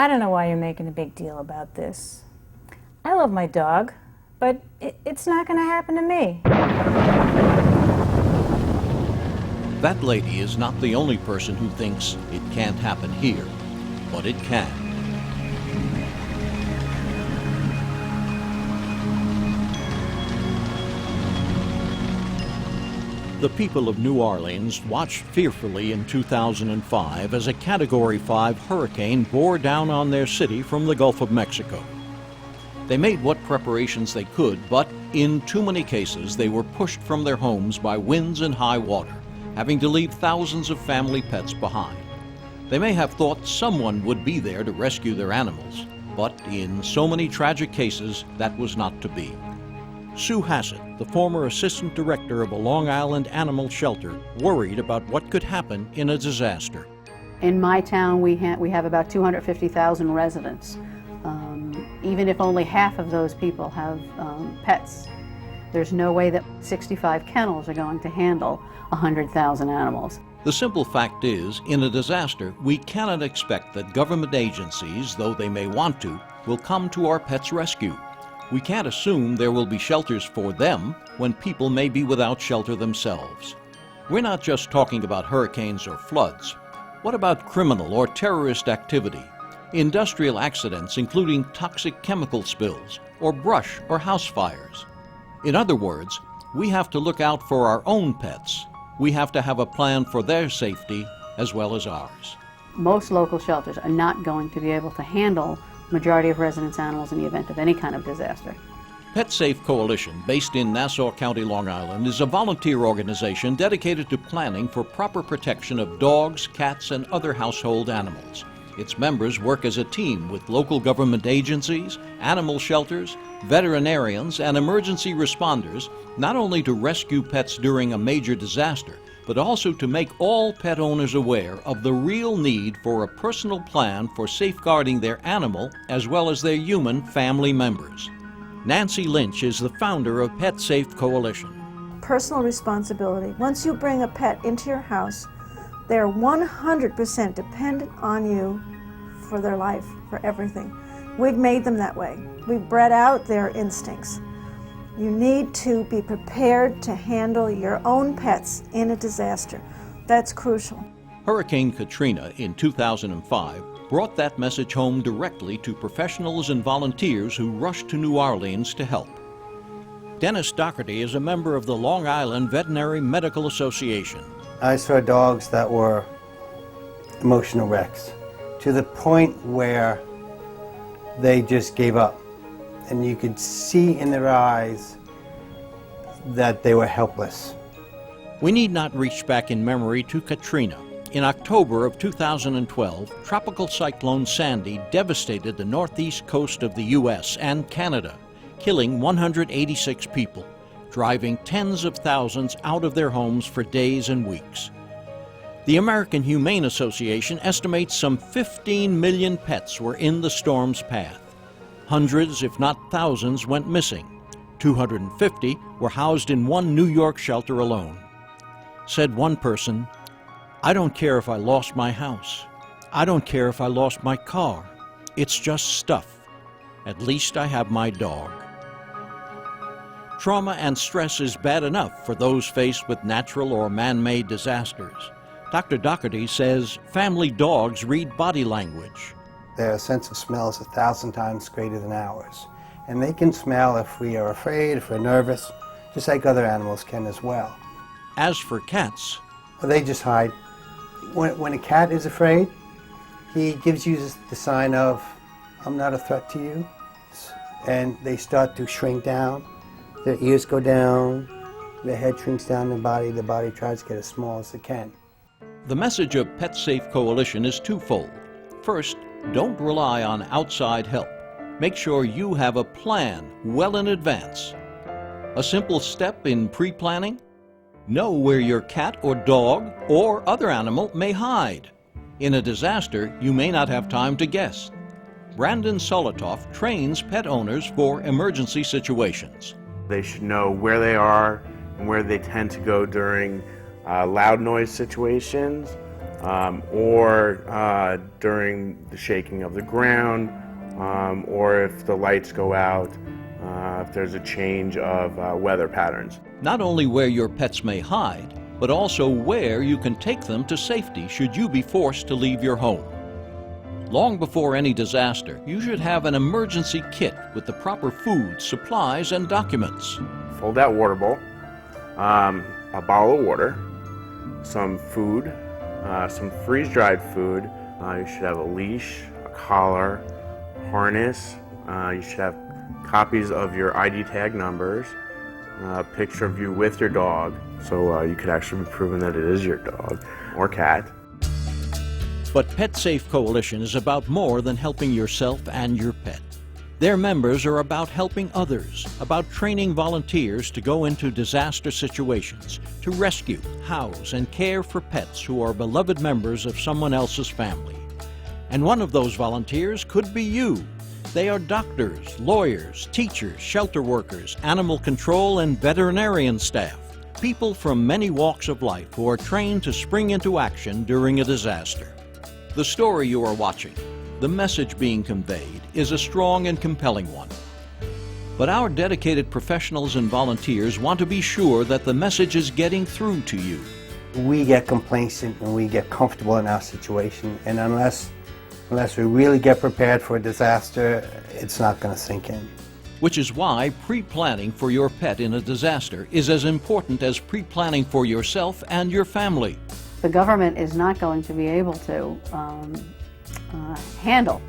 I don't know why you're making a big deal about this. I love my dog, but it's not going to happen to me. That lady is not the only person who thinks it can't happen here, but it can. The people of New Orleans watched fearfully in 2005 as a Category 5 hurricane bore down on their city from the Gulf of Mexico. They made what preparations they could, but in too many cases they were pushed from their homes by winds and high water, having to leave thousands of family pets behind. They may have thought someone would be there to rescue their animals, but in so many tragic cases that was not to be. Sue Hassett, the former assistant director of a Long Island animal shelter, worried about what could happen in a disaster. In my town, we have about 250,000 residents. Even if only half of those people have pets, there's no way that 65 kennels are going to handle 100,000 animals. The simple fact is, in a disaster, we cannot expect that government agencies, though they may want to, will come to our pets' rescue. We can't assume there will be shelters for them when people may be without shelter themselves. We're not just talking about hurricanes or floods. What about criminal or terrorist activity? Industrial accidents, including toxic chemical spills, or brush or house fires. In other words, we have to look out for our own pets. We have to have a plan for their safety as well as ours. Most local shelters are not going to be able to handle the majority of residents' animals in the event of any kind of disaster. Pet Safe Coalition, based in Nassau County, Long Island, is a volunteer organization dedicated to planning for proper protection of dogs, cats, and other household animals. Its members work as a team with local government agencies, animal shelters, veterinarians, and emergency responders, not only to rescue pets during a major disaster, but also to make all pet owners aware of the real need for a personal plan for safeguarding their animal as well as their human family members. Nancy Lynch is the founder of Pet Safe Coalition. Personal responsibility. Once you bring a pet into your house, they're 100% dependent on you for their life, for everything. We've made them that way. We've bred out their instincts. You need to be prepared to handle your own pets in a disaster. That's crucial. Hurricane Katrina in 2005 brought that message home directly to professionals and volunteers who rushed to New Orleans to help. Dennis Doherty is a member of the Long Island Veterinary Medical Association. I saw dogs that were emotional wrecks to the point where they just gave up. And you could see in their eyes that they were helpless. We need not reach back in memory to Katrina. In October of 2012, Tropical Cyclone Sandy devastated the northeast coast of the U.S. and Canada, killing 186 people, driving tens of thousands out of their homes for days and weeks. The American Humane Association estimates some 15 million pets were in the storm's path. Hundreds, if not thousands, went missing. 250 were housed in one New York shelter alone. Said one person, "I don't care if I lost my house. I don't care if I lost my car. It's just stuff. At least I have my dog." Trauma and stress is bad enough for those faced with natural or man-made disasters. Dr. Doherty says family dogs read body language. Their sense of smell is 1,000 times greater than ours. And they can smell if we are afraid, if we're nervous, just like other animals can as well. As for cats, Well, they just hide. When a cat is afraid, he gives you the sign of, I'm not a threat to you. And they start to shrink down. Their ears go down, their head shrinks down, the body tries to get as small as it can. the message of Pet Safe Coalition is twofold. First, don't rely on outside help. Make sure you have a plan well in advance. A simple step in pre-planning? Know where your cat or dog or other animal may hide. In a disaster, you may not have time to guess. Brandon Solitoff trains pet owners for emergency situations. They should know where they are and where they tend to go during loud noise situations, or during the shaking of the ground, or if the lights go out, if there's a change of weather patterns. Not only where your pets may hide, but also where you can take them to safety should you be forced to leave your home. Long before any disaster, you should have an emergency kit with the proper food, supplies, and documents. Fold-out water bowl, a bottle of water, some food, some freeze-dried food. You should have a leash, a collar, harness. You should have copies of your ID tag numbers, a picture of you with your dog, so you could actually be proven that it is your dog or cat. But Pet Safe Coalition is about more than helping yourself and your pet. Their members are about helping others, about training volunteers to go into disaster situations, to rescue, house, and care for pets who are beloved members of someone else's family. And one of those volunteers could be you. They are doctors, lawyers, teachers, shelter workers, animal control, and veterinarian staff. People from many walks of life who are trained to spring into action during a disaster. The story you are watching, the message being conveyed, is a strong and compelling one. But our dedicated professionals and volunteers want to be sure that the message is getting through to you. We get complacent and we get comfortable in our situation, and unless we really get prepared for a disaster, it's not going to sink in. Which is why pre-planning for your pet in a disaster is as important as pre-planning for yourself and your family. The government is not going to be able to handle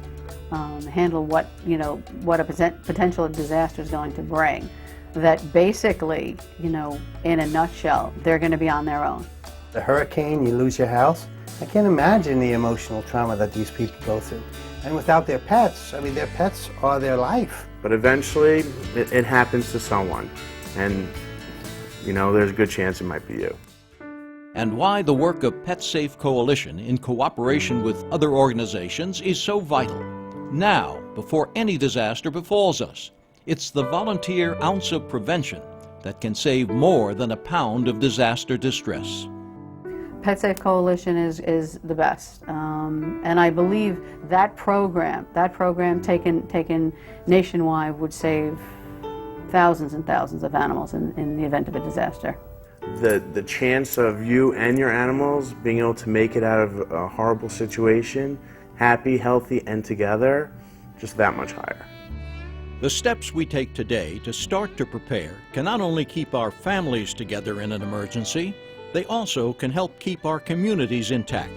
what a potential disaster is going to bring. That basically, in a nutshell, they're going to be on their own. The hurricane, you lose your house. I can't imagine the emotional trauma that these people go through. And without their pets, their pets are their life. But eventually, it happens to someone, and there's a good chance it might be you. And why the work of Pet Safe Coalition in cooperation with other organizations is so vital. Now, before any disaster befalls us, it's the volunteer ounce of prevention that can save more than a pound of disaster distress. Pet Safe Coalition is the best, and I believe that program taken nationwide would save thousands and thousands of animals in the event of a disaster. The chance of you and your animals being able to make it out of a horrible situation, happy, healthy, and together, just that much higher. The steps we take today to start to prepare can not only keep our families together in an emergency, they also can help keep our communities intact.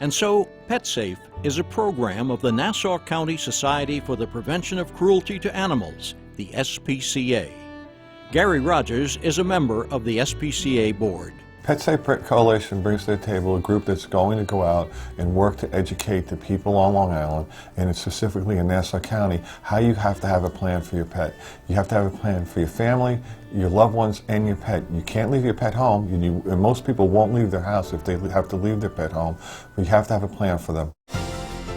And so, Pet Safe is a program of the Nassau County Society for the Prevention of Cruelty to Animals, the SPCA. Gary Rogers is a member of the SPCA board. Pet Safe Coalition brings to the table a group that's going to go out and work to educate the people on Long Island, and it's specifically in Nassau County, how you have to have a plan for your pet. You have to have a plan for your family, your loved ones, and your pet. You can't leave your pet home, and most people won't leave their house if they have to leave their pet home, but you have to have a plan for them.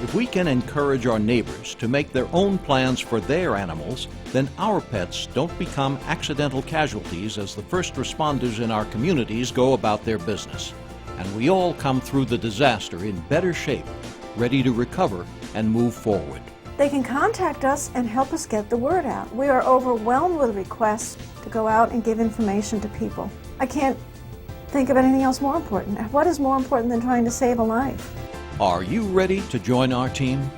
If we can encourage our neighbors to make their own plans for their animals, then our pets don't become accidental casualties as the first responders in our communities go about their business. And we all come through the disaster in better shape, ready to recover and move forward. They can contact us and help us get the word out. We are overwhelmed with requests to go out and give information to people. I can't think of anything else more important. What is more important than trying to save a life? Are you ready to join our team?